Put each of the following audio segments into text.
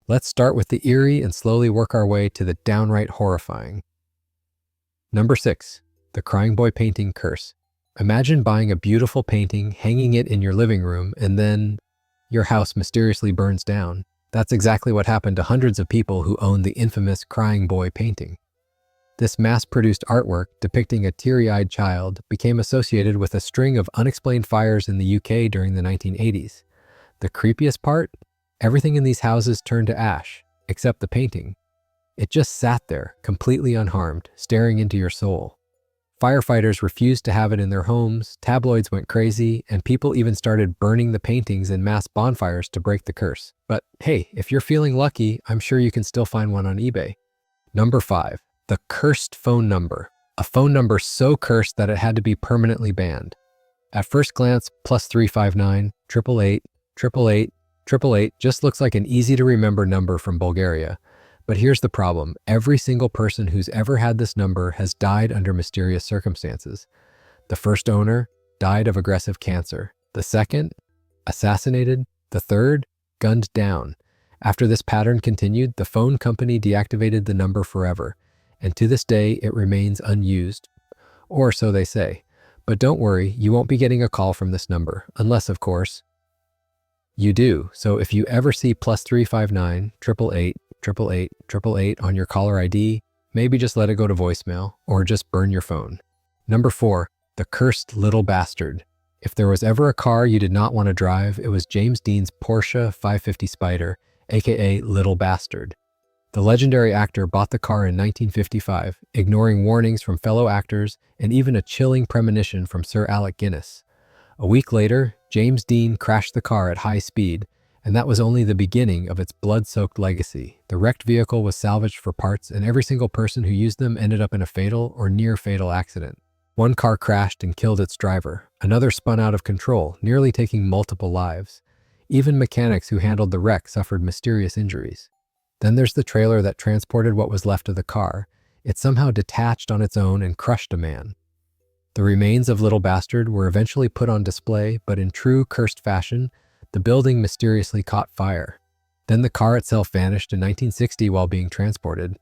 Let's start with the eerie and slowly work our way to the downright horrifying. Number 6. The Crying Boy Painting Curse. Imagine buying a beautiful painting, hanging it in your living room, and then your house mysteriously burns down. That's exactly what happened to hundreds of people who owned the infamous Crying Boy painting. This mass-produced artwork depicting a teary-eyed child became associated with a string of unexplained fires in the UK during the 1980s. The creepiest part? Everything in these houses turned to ash, except the painting. It just sat there, completely unharmed, staring into your soul. Firefighters refused to have it in their homes, tabloids went crazy, and people even started burning the paintings in mass bonfires to break the curse. But hey, if you're feeling lucky, I'm sure you can still find one on eBay. Number 5. The Cursed Phone Number. A phone number so cursed that it had to be permanently banned. At first glance, +359, 888, 888, 888 just looks like an easy-to-remember number from Bulgaria. But here's the problem. Every single person who's ever had this number has died under mysterious circumstances. The first owner died of aggressive cancer. The second, assassinated. The third, gunned down. After this pattern continued, the phone company deactivated the number forever. And to this day, it remains unused. Or so they say. But don't worry, you won't be getting a call from this number. Unless, of course, you do. So if you ever see +359, 888, 888, 888 on your caller ID, maybe just let it go to voicemail or just burn your phone. Number 4. The Cursed Little Bastard. If there was ever a car you did not want to drive, it was James Dean's Porsche 550 Spider, aka Little Bastard. The legendary actor bought the car in 1955, ignoring warnings from fellow actors and even a chilling premonition from Sir Alec Guinness. A week later, James Dean crashed the car at high speed, and that was only the beginning of its blood-soaked legacy. The wrecked vehicle was salvaged for parts, and every single person who used them ended up in a fatal or near-fatal accident. One car crashed and killed its driver. Another spun out of control, nearly taking multiple lives. Even mechanics who handled the wreck suffered mysterious injuries. Then there's the trailer that transported what was left of the car. It somehow detached on its own and crushed a man. The remains of Little Bastard were eventually put on display, but in true cursed fashion, the building mysteriously caught fire. Then the car itself vanished in 1960 while being transported.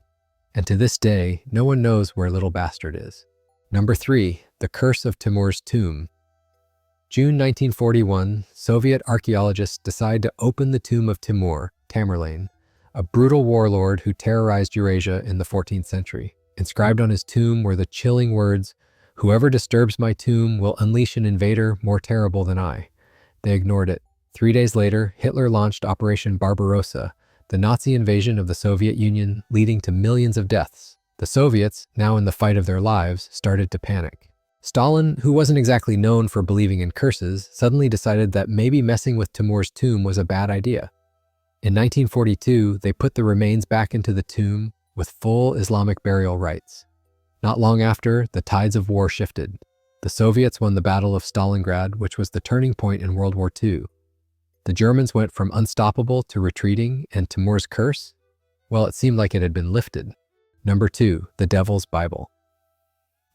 And to this day, no one knows where Little Bastard is. Number 3. The Curse of Timur's Tomb. June 1941, Soviet archaeologists decide to open the tomb of Timur, Tamerlane, a brutal warlord who terrorized Eurasia in the 14th century. Inscribed on his tomb were the chilling words, "Whoever disturbs my tomb will unleash an invader more terrible than I." They ignored it. 3 days later, Hitler launched Operation Barbarossa, the Nazi invasion of the Soviet Union, leading to millions of deaths. The Soviets, now in the fight of their lives, started to panic. Stalin, who wasn't exactly known for believing in curses, suddenly decided that maybe messing with Timur's tomb was a bad idea. In 1942, they put the remains back into the tomb with full Islamic burial rites. Not long after, the tides of war shifted. The Soviets won the Battle of Stalingrad, which was the turning point in World War II. The Germans went from unstoppable to retreating, and Timur's curse? Well, it seemed like it had been lifted. Number 2. The Devil's Bible.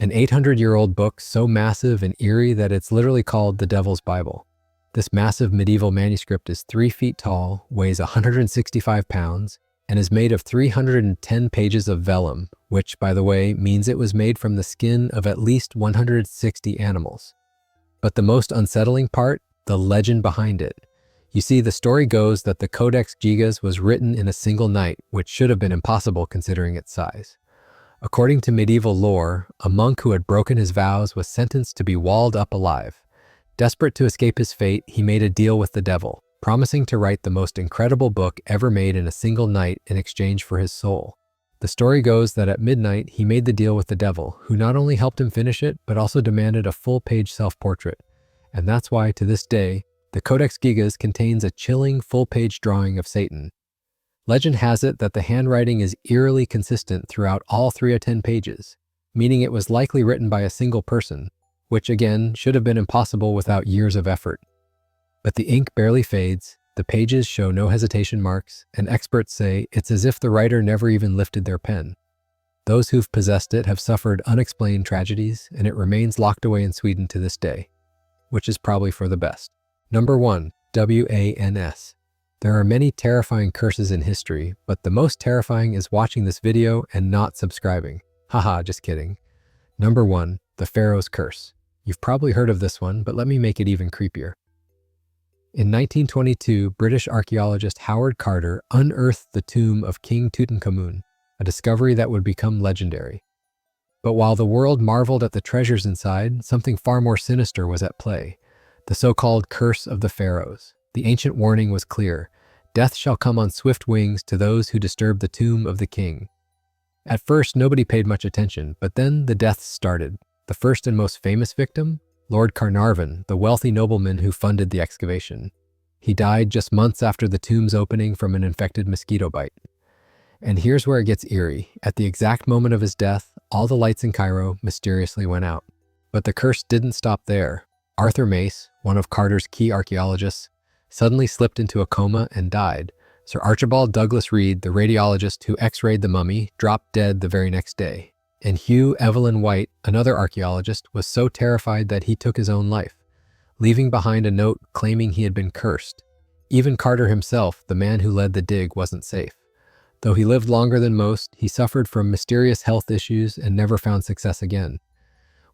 An 800-year-old book so massive and eerie that it's literally called the Devil's Bible. This massive medieval manuscript is 3 feet tall, weighs 165 pounds, and is made of 310 pages of vellum, which, by the way, means it was made from the skin of at least 160 animals. But the most unsettling part? The legend behind it. You see, the story goes that the Codex Gigas was written in a single night, which should have been impossible considering its size. According to medieval lore, a monk who had broken his vows was sentenced to be walled up alive. Desperate to escape his fate, he made a deal with the devil, promising to write the most incredible book ever made in a single night in exchange for his soul. The story goes that at midnight, he made the deal with the devil, who not only helped him finish it, but also demanded a full-page self-portrait. And that's why, to this day, the Codex Gigas contains a chilling full-page drawing of Satan. Legend has it that the handwriting is eerily consistent throughout all 310 pages, meaning it was likely written by a single person, which again should have been impossible without years of effort. But the ink barely fades, the pages show no hesitation marks, and experts say it's as if the writer never even lifted their pen. Those who've possessed it have suffered unexplained tragedies, and it remains locked away in Sweden to this day, which is probably for the best. Number 1. W.A.N.S. There are many terrifying curses in history, but the most terrifying is watching this video and not subscribing. Haha, just kidding. Number 1. The Pharaoh's Curse. You've probably heard of this one, but let me make it even creepier. In 1922, British archaeologist Howard Carter unearthed the tomb of King Tutankhamun, a discovery that would become legendary. But while the world marveled at the treasures inside, something far more sinister was at play, the so-called Curse of the Pharaohs. The ancient warning was clear: death shall come on swift wings to those who disturb the tomb of the king. At first, nobody paid much attention, but then the deaths started. The first and most famous victim? Lord Carnarvon, the wealthy nobleman who funded the excavation. He died just months after the tomb's opening from an infected mosquito bite. And here's where it gets eerie. At the exact moment of his death, all the lights in Cairo mysteriously went out. But the curse didn't stop there. Arthur Mace, one of Carter's key archaeologists, suddenly slipped into a coma and died. Sir Archibald Douglas Reed, the radiologist who x-rayed the mummy, dropped dead the very next day. And Hugh Evelyn White, another archaeologist, was so terrified that he took his own life, leaving behind a note claiming he had been cursed. Even Carter himself, the man who led the dig, wasn't safe. Though he lived longer than most, he suffered from mysterious health issues and never found success again.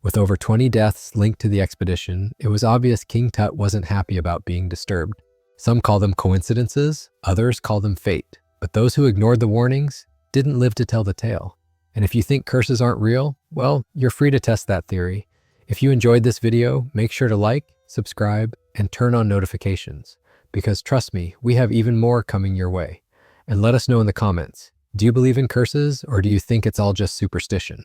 With over 20 deaths linked to the expedition, it was obvious King Tut wasn't happy about being disturbed. Some call them coincidences, others call them fate. But those who ignored the warnings didn't live to tell the tale. And if you think curses aren't real, well, you're free to test that theory. If you enjoyed this video, make sure to like, subscribe, and turn on notifications. Because trust me, we have even more coming your way. And let us know in the comments, do you believe in curses or do you think it's all just superstition?